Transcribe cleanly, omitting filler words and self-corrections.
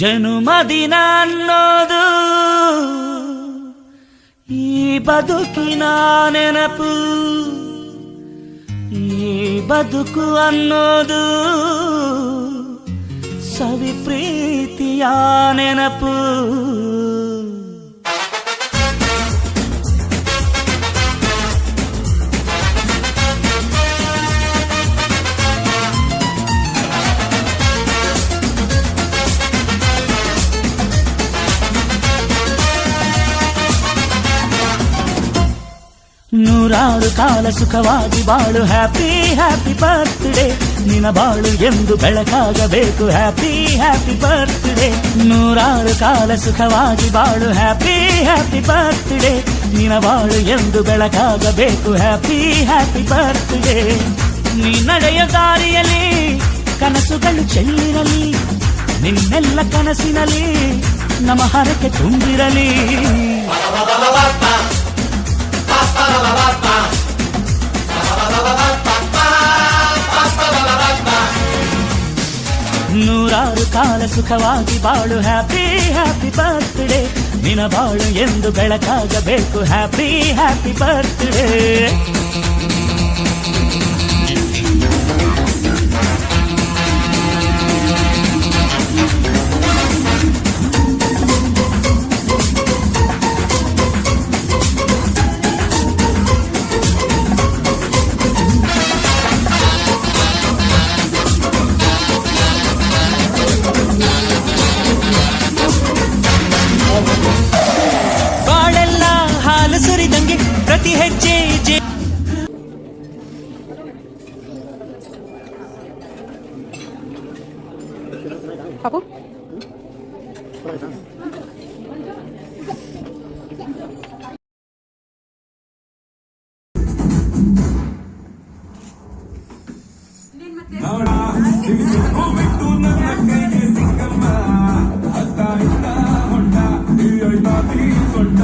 ಜನುಮದಿನ ಅನ್ನೋದು ಈ ಬದುಕಿನ ನೆನಪು, ಈ ಬದುಕು ಅನ್ನೋದು ಸವಿ ಪ್ರೀತಿಯ ನೆನಪು. ನೂರಾರು ಕಾಲ ಸುಖವಾಗಿ ಬಾಳು, ಹ್ಯಾಪಿ ಹ್ಯಾಪಿ ಬರ್ತ್ಡೇ. ನಿನ ಬಾಳು ಎಂದು ಬೆಳಕಾಗಬೇಕು, ಹ್ಯಾಪಿ ಹ್ಯಾಪಿ ಬರ್ತ್ಡೇ. ನೂರಾರು ಕಾಲ ಸುಖವಾಗಿ ಬಾಳು, ಹ್ಯಾಪಿ ಹ್ಯಾಪಿ ಬರ್ತ್ಡೇ. ನಿನ ಬಾಳು ಎಂದು ಬೆಳಕಾಗಬೇಕು, ಹ್ಯಾಪಿ ಹ್ಯಾಪಿ ಬರ್ತ್ಡೇ. ನೀ ನಡೆಯ ದಾರಿಯಲ್ಲಿ ಕನಸುಗಳು ಚೆಲ್ಲಿರಲಿ, ನಿನ್ನೆಲ್ಲ ಕನಸಿನಲ್ಲಿ ನಮ್ಮ ಹರಕೆ ತುಂಬಿರಲಿ. ನೂರಾರು ಕಾಲ ಸುಖವಾಗಿ ಬಾಳು, ಹ್ಯಾಪಿ ಹ್ಯಾಪಿ ಬರ್ತ್ಡೇ. ನಿನ ಬಾಳು ಎಂದು ಬೆಳಕಾಗಬೇಕು, ಹ್ಯಾಪಿ ಹ್ಯಾಪಿ ಬರ್ತ್ಡೇ. ಬಾಳೆಲ್ಲ ಹಾಲು ಸುರಿದಂಗೆ ಪ್ರತಿ ಹೆಜ್ಜೆ ಪಾಪು ಹೊಂಡ